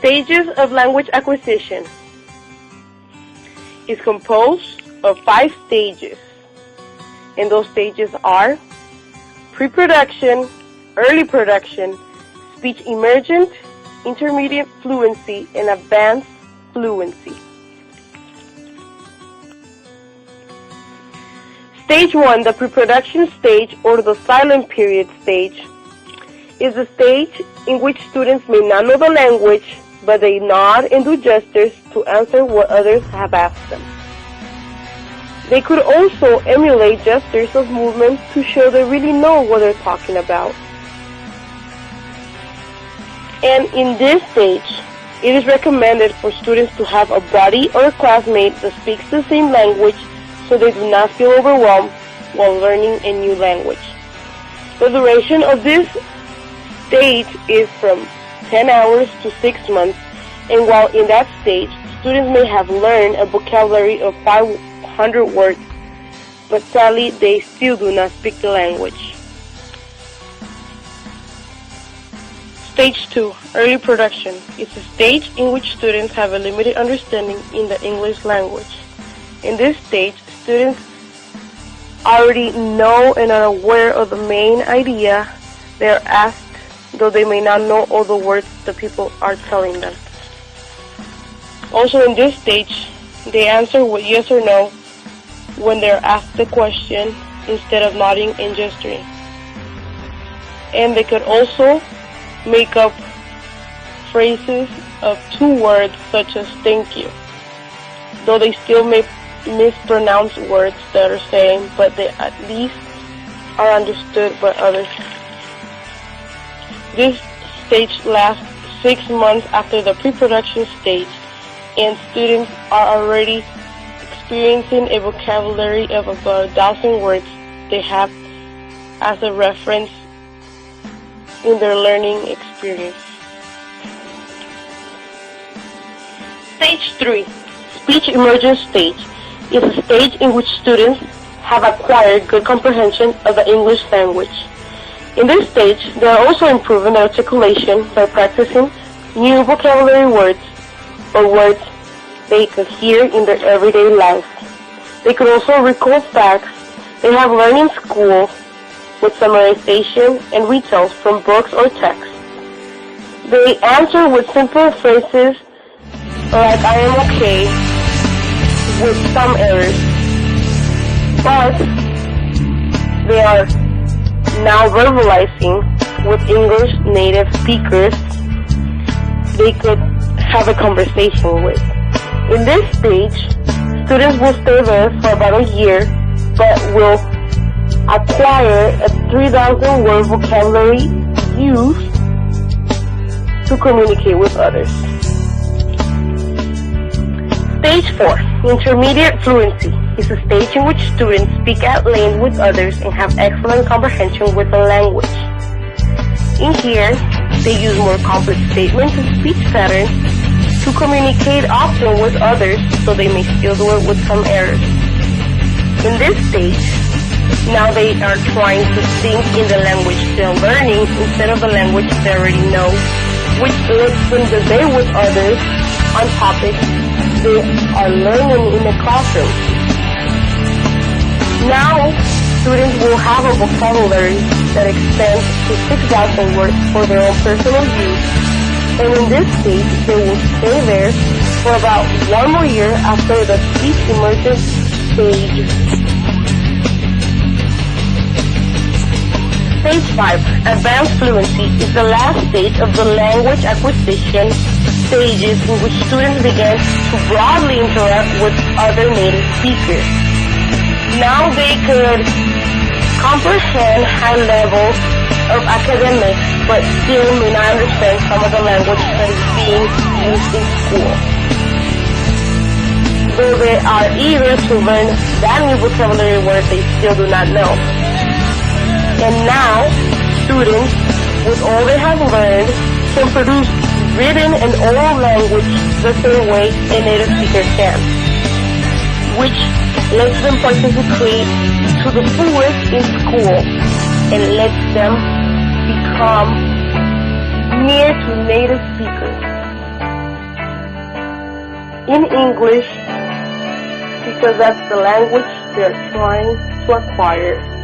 Stages of language acquisition is composed of 5 stages, and those stages are pre-production, early production, speech emergent, intermediate fluency, and advanced fluency. Stage 1, the pre-production stage or the silent period stage, is the stage in which students may not know the language, but they nod and do gestures to answer what others have asked them. They could also emulate gestures of movement to show they really know what they're talking about. And in this stage, it is recommended for students to have a buddy or a classmate that speaks the same language so they do not feel overwhelmed while learning a new language. The duration of this stage is from 10 hours to 6 months, and while in that stage, students may have learned a vocabulary of 500 words, but sadly they still do not speak the language. Stage 2, early production, is a stage in which students have a limited understanding in the English language. In this stage, students already know and are aware of the main idea they are asked, though they may not know all the words the people are telling them. Also in this stage, they answer with yes or no when they are asked the question instead of nodding and gesturing. And they could also make up phrases of 2 words such as thank you, though they still may mispronounce words that are saying, but they at least are understood by others. This stage lasts 6 months after the pre-production stage, and students are already experiencing a vocabulary of about 1,000 words they have as a reference in their learning experience. Stage 3, speech emergence stage, is a stage in which students have acquired good comprehension of the English language. In this stage, they are also improving their articulation by practicing new vocabulary words or words they could hear in their everyday life. They could also recall facts they have learned in school with summarization and retells from books or texts. They answer with simple phrases like I am okay, with some errors, but they are now verbalizing with English native speakers they could have a conversation with. In this stage, students will stay there for about a year, but will acquire a 3,000 word vocabulary used to communicate with others. Stage 4, intermediate fluency, is a stage in which students speak at length with others and have excellent comprehension with the language. In here, they use more complex statements and speech patterns to communicate often with others, so they may still do it with some errors. In this stage, now they are trying to think in the language they're learning instead of the language they already know, which lets them debate with others on topics they are learning in the classroom. Now, students will have a vocabulary that extends to 6,000 words for their own personal use, and in this stage, they will stay there for about 1 more year after the speech emergence stage. Stage 5, advanced fluency, is the last stage of the language acquisition stages in which students begin to broadly interact with other native speakers. Now they could comprehend high levels of academics, but still may not understand some of the language that is being used in school. Though they are eager to learn that new vocabulary word they still do not know. And now, students, with all they have learned, can produce written and oral language the same way a native speaker can, which lets them participate to the fullest in school and lets them become near to native speakers. in English because that's the language they're trying to acquire.